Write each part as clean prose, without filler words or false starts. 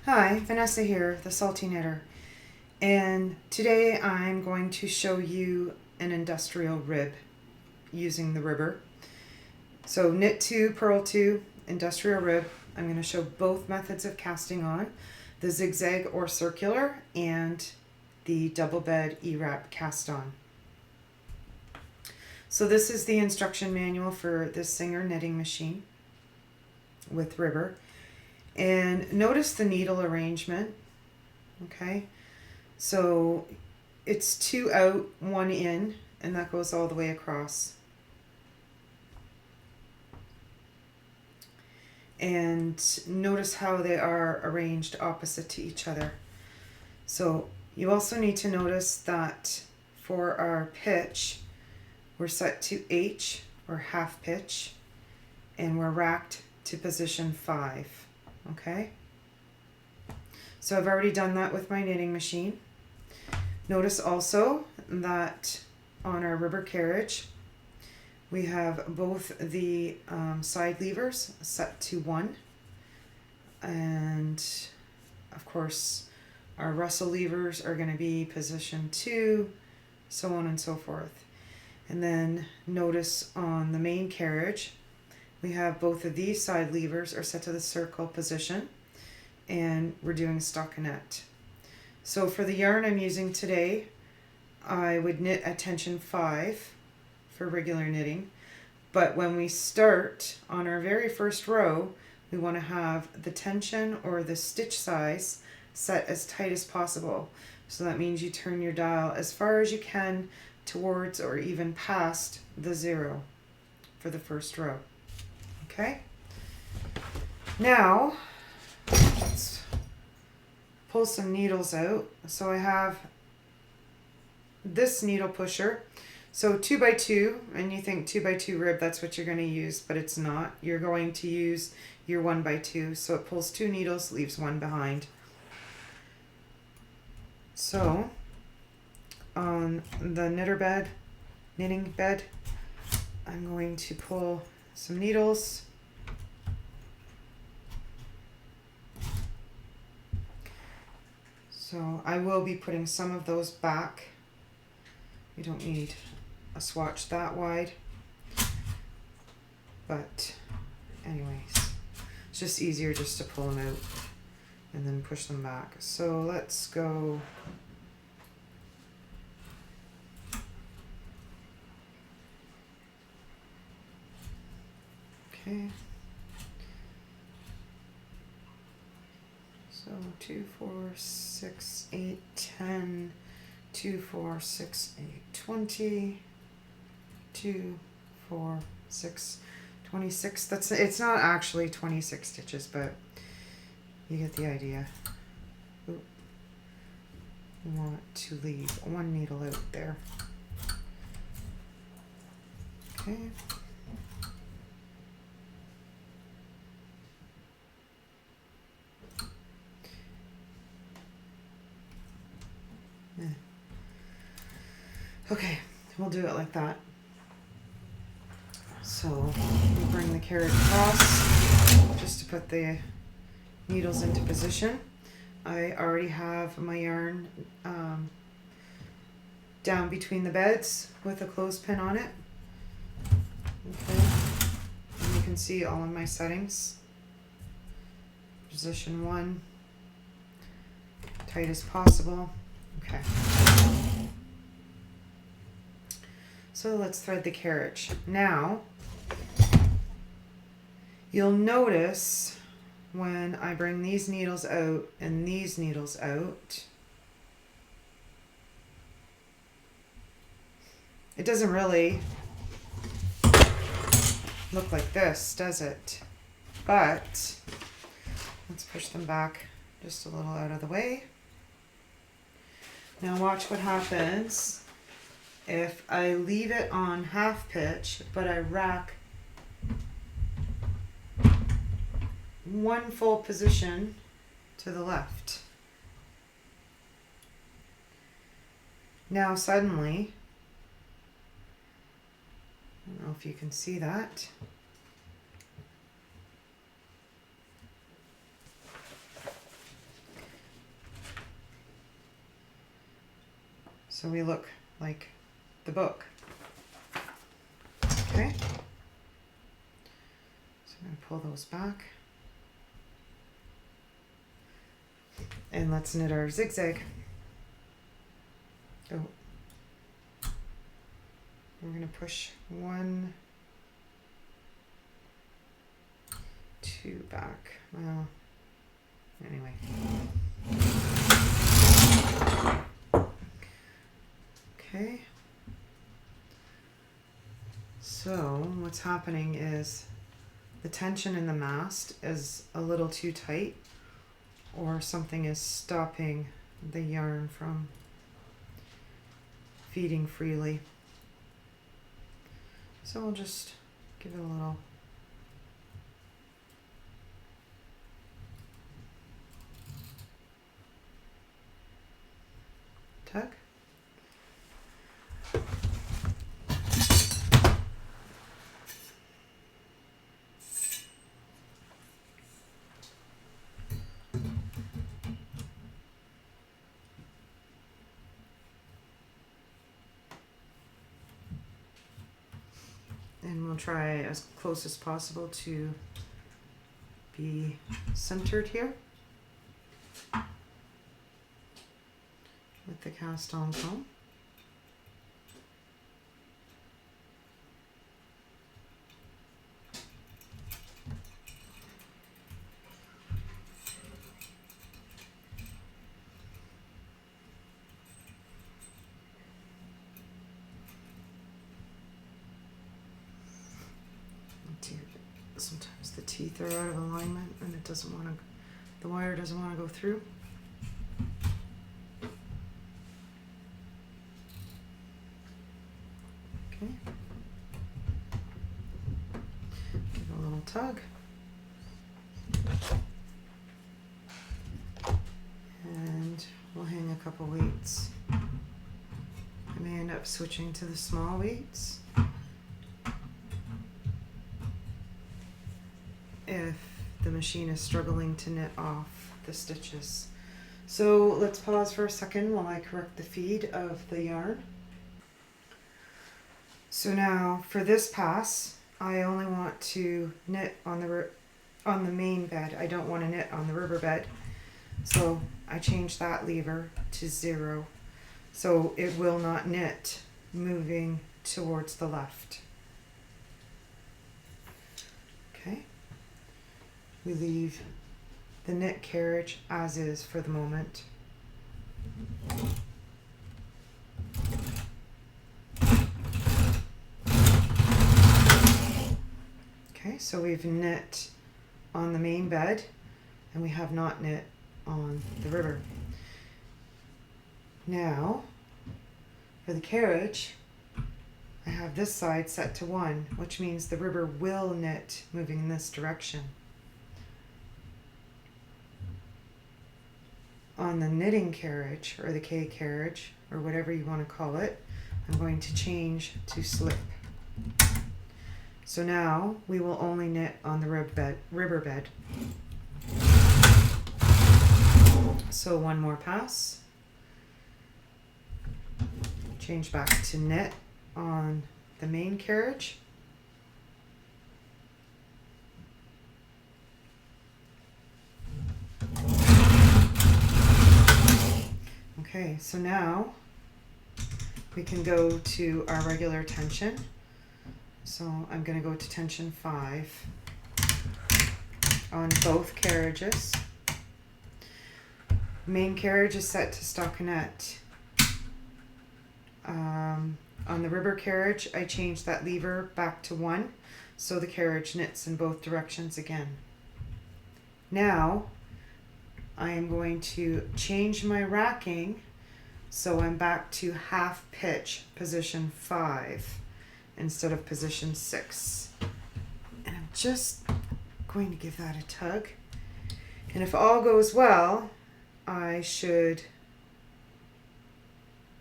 Hi, Vanessa here, the Salty Knitter, and today I'm going to show you an industrial rib using the ribber. So knit 2, purl 2, industrial rib. I'm going to show both methods of casting on, the zigzag or circular and the double bed eWrap cast on. So this is the instruction manual for this Singer knitting machine with ribber. And notice the needle arrangement, okay? So it's 2 out, 1 in, and that goes all the way across. And notice how they are arranged opposite to each other. So you also need to notice that for our pitch, we're set to H, or half pitch, and we're racked to position 5. Okay, so I've already done that with my knitting machine. Notice also that on our ribber carriage we have both the side levers set to 1, and of course our Russell levers are going to be position 2, so on and so forth. And then notice on the main carriage we have both of these side levers are set to the circle position, and we're doing stockinette. So for the yarn I'm using today, I would knit at tension 5 for regular knitting, but when we start on our very first row, we want to have the tension or the stitch size set as tight as possible. So that means you turn your dial as far as you can towards or even past the 0 for the first row. Okay, now let's pull some needles out. So I have this needle pusher, so 2x2, and you think 2x2 rib, that's what you're going to use, but it's not. You're going to use your 1x2, so it pulls 2 needles, leaves 1 behind. So on the knitting bed, I'm going to pull some needles. So I will be putting some of those back. You don't need a swatch that wide, but anyways, it's just easier just to pull them out and then push them back. So let's go. Okay, so 2, 4, 6, 8, 10, 2, 4, 6, 8, 20, 2, 4, 6, 26. That's, it's not actually 26 stitches, but you get the idea. Oop. You want to leave 1 needle out there. Okay. Okay, we'll do it like that. So we bring the carriage across just to put the needles into position. I already have my yarn down between the beds with a clothespin on it. Okay, and you can see all of my settings. Position 1, tight as possible. Okay. So let's thread the carriage. Now, you'll notice when I bring these needles out and these needles out, it doesn't really look like this, does it? But let's push them back just a little out of the way. Now watch what happens if I leave it on half pitch, but I rack 1 full position to the left. Now suddenly, I don't know if you can see that. so we look like the book. Okay, so I'm going to pull those back. And let's knit our zigzag. Oh, we're going to push 1, 2 back. Well, anyway. Okay. So what's happening is the tension in the mast is a little too tight, or something is stopping the yarn from feeding freely. So we'll just give it a little tug. And we'll try as close as possible to be centered here with the cast on comb. Sometimes the teeth are out of alignment and it doesn't want to, the wire doesn't want to go through. Okay. Give it a little tug. And we'll hang a couple weights. I may end up switching to the small weights if the machine is struggling to knit off the stitches. So let's pause for a second while I correct the feed of the yarn. So now for this pass, I only want to knit on the main bed. I don't want to knit on the river bed. So I changed that lever to 0. So it will not knit moving towards the left. Okay. We leave the knit carriage as is for the moment. Okay, so we've knit on the main bed and we have not knit on the river. Now, for the carriage, I have this side set to 1, which means the river will knit moving in this direction. On the knitting carriage, or the K carriage, or whatever you want to call it, I'm going to change to slip. So now we will only knit on the river bed. So one more pass. Change back to knit on the main carriage. Okay, so now we can go to our regular tension. So I'm going to go to tension 5 on both carriages. Main carriage is set to stockinette. On the river carriage, I changed that lever back to 1, so the carriage knits in both directions again. Now, I am going to change my racking, so I'm back to half pitch, position 5, instead of position 6. And I'm just going to give that a tug. And if all goes well, I should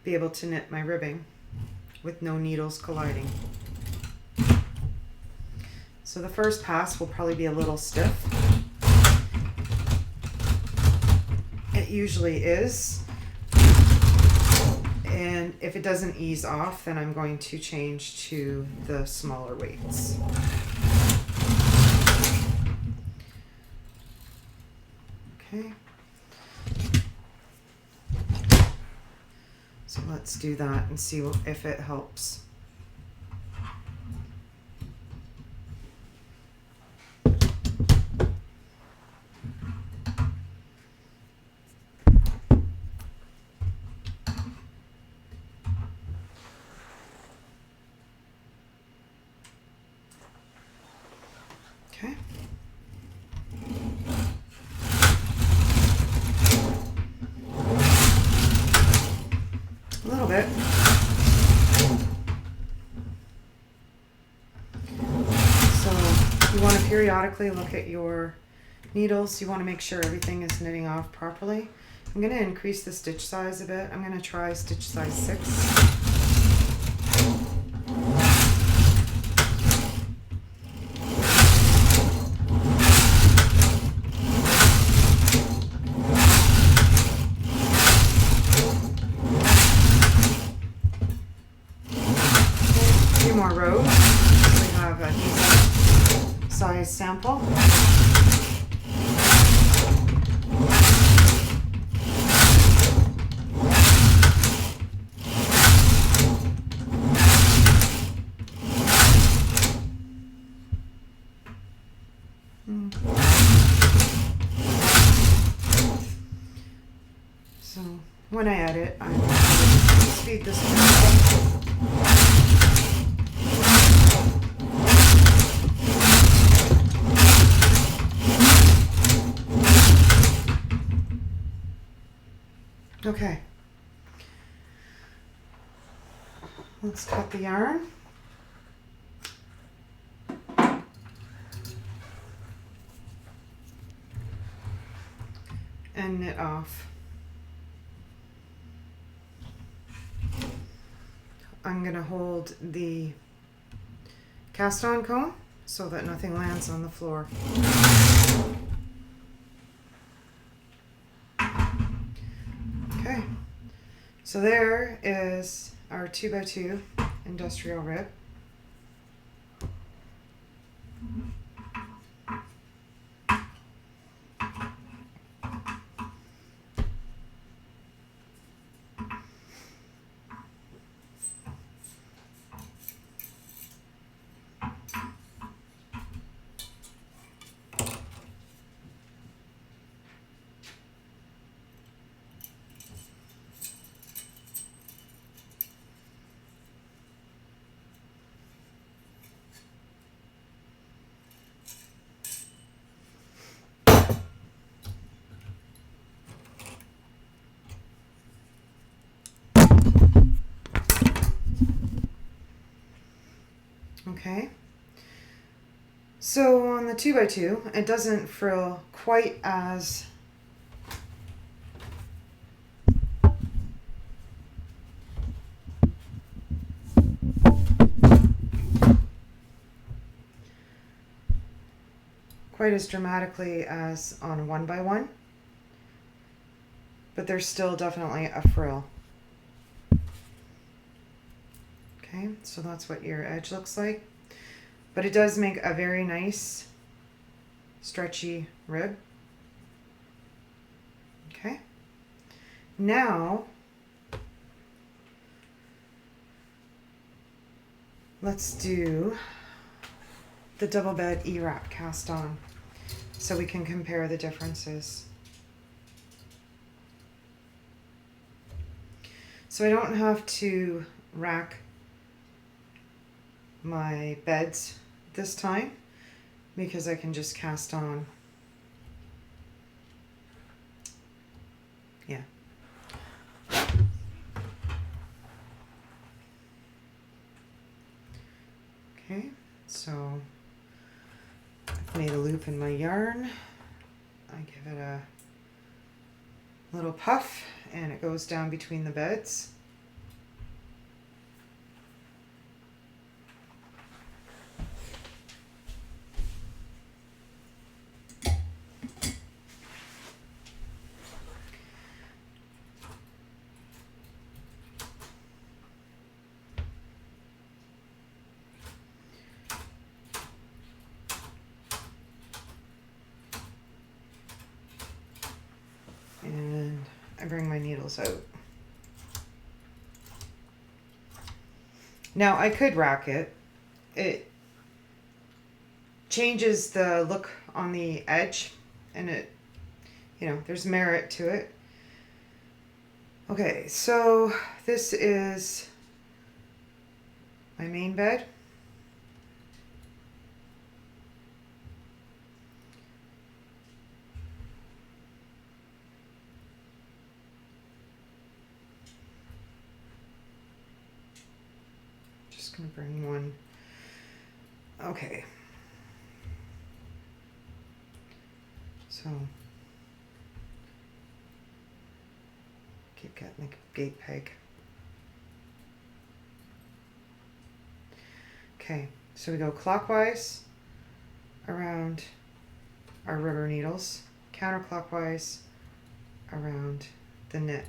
be able to knit my ribbing with no needles colliding. So the first pass will probably be a little stiff. It usually is. And if it doesn't ease off, then I'm going to change to the smaller weights. Okay. So let's do that and see if it helps. Okay. A little bit. So you want to periodically look at your needles. You want to make sure everything is knitting off properly. I'm going to increase the stitch size a bit. I'm going to try stitch size 6. More rows. We have a decent size sample. So when I edit, I speed this up. Okay, let's cut the yarn. And knit off. I'm going to hold the cast on comb so that nothing lands on the floor. Okay, so there is our 2x2 industrial rib. Okay, so on the 2x2, it doesn't frill quite as dramatically as on a 1x1, but there's still definitely a frill. Okay, so that's what your edge looks like. But it does make a very nice stretchy rib. Okay. Now, let's do the double bed eWrap cast on so we can compare the differences. So I don't have to rack my beds this time because I can just cast on. Yeah. Okay, so I've made a loop in my yarn. I give it a little puff and it goes down between the beds. bring my needles out. Now I could rack it. It changes the look on the edge, and it, you know, there's merit to it. Okay, so this is my main bed. Just gonna bring one. Okay. So keep getting the gate peg. Okay, so we go clockwise around our rubber needles, counterclockwise around the knit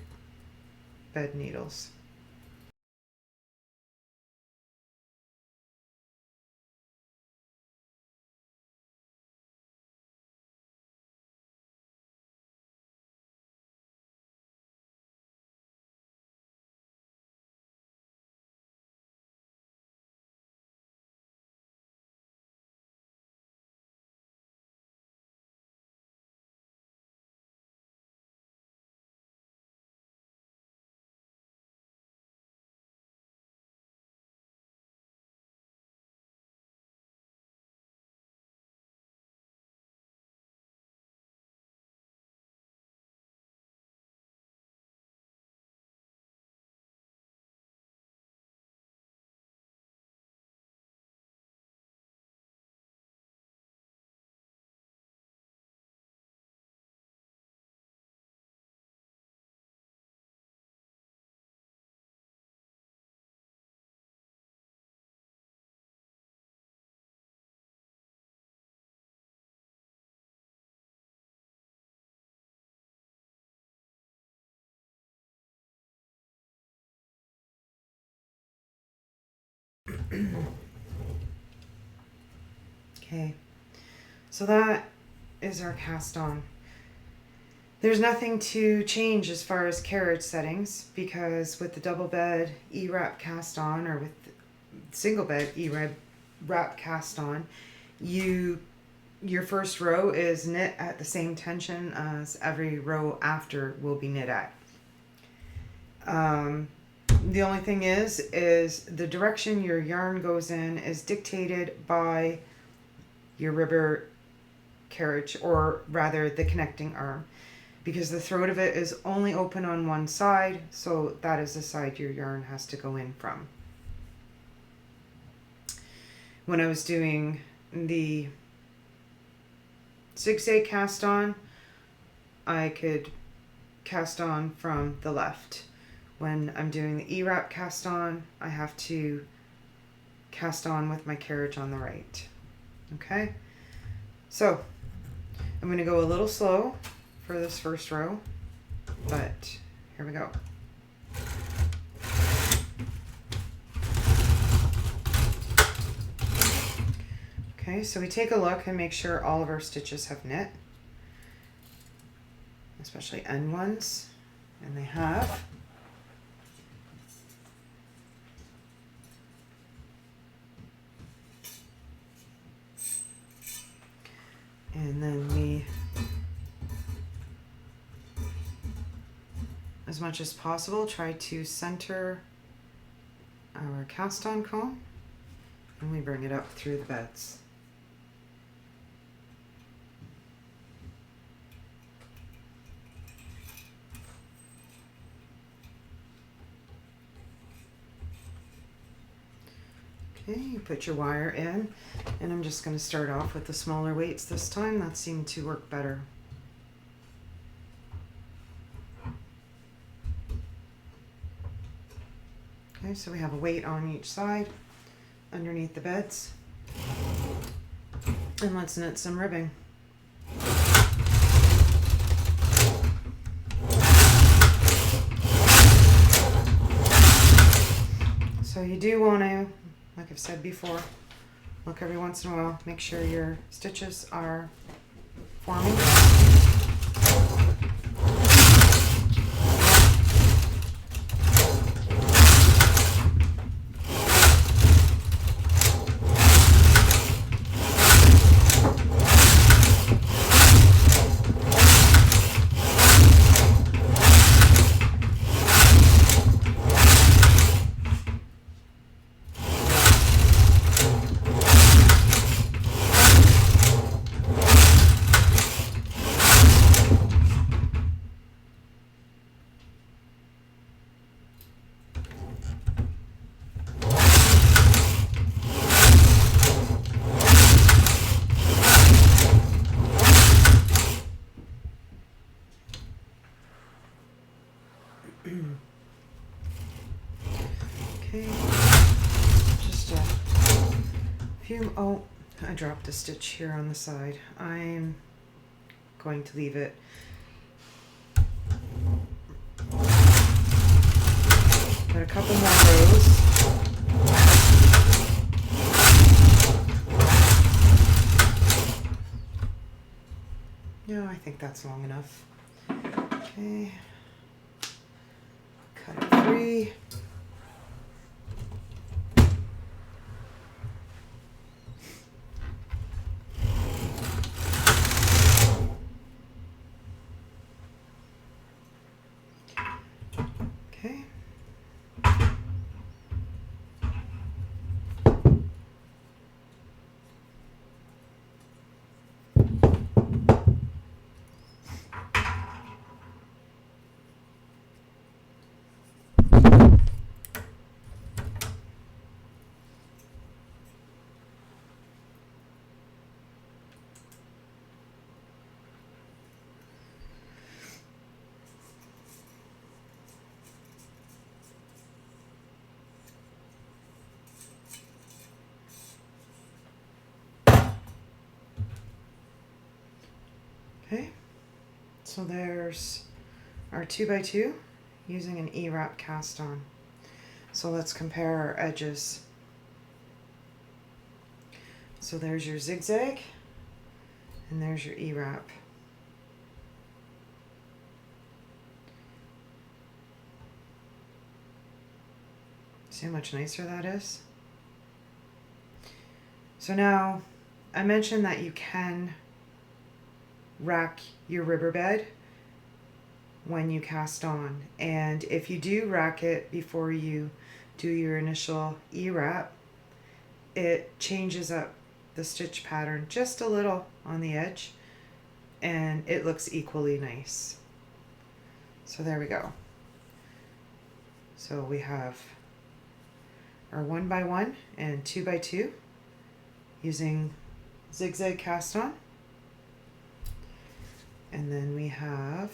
bed needles. Okay, so that is our cast on. There's nothing to change as far as carriage settings, because with the double bed eWrap cast on, or with single bed eWrap cast on, your first row is knit at the same tension as every row after will be knit at. The only thing is the direction your yarn goes in is dictated by your rubber carriage, or rather the connecting arm, because the throat of it is only open on one side, so that is the side your yarn has to go in from. When I was doing the zigzag cast on, I could cast on from the left. When I'm doing the eWrap cast on, I have to cast on with my carriage on the right. Okay, so I'm going to go a little slow for this first row, but here we go. Okay, so we take a look and make sure all of our stitches have knit, especially end ones, and they have. And then we, as much as possible, try to center our cast on comb, and we bring it up through the beds. Okay, you put your wire in, and I'm just going to start off with the smaller weights this time. That seemed to work better. Okay, so we have a weight on each side underneath the beds, and let's knit some ribbing. So you do want to, like I've said before, look every once in a while, make sure your stitches are forming. Oh, I dropped a stitch here on the side. I'm going to leave it. Got a couple more rows. No, I think that's long enough. Okay. Cut it free. Okay. Okay, so there's our 2x2 using an eWrap cast on. So let's compare our edges. So there's your zigzag and there's your eWrap. See how much nicer that is? So now I mentioned that you can rack your riverbed when you cast on, and if you do rack it before you do your initial eWrap, it changes up the stitch pattern just a little on the edge and it looks equally nice. So there we go. So we have our 1x1 and 2x2 using zigzag cast on. And then we have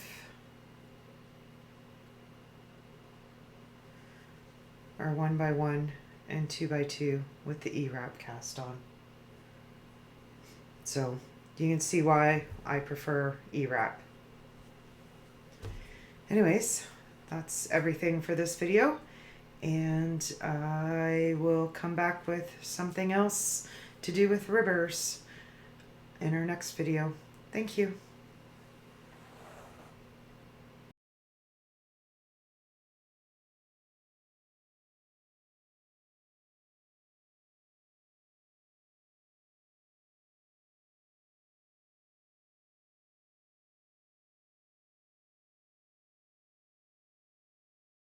our 1x1 and 2x2 with the eWrap cast on. So you can see why I prefer eWrap. Anyways, that's everything for this video, and I will come back with something else to do with ribbers in our next video. Thank you.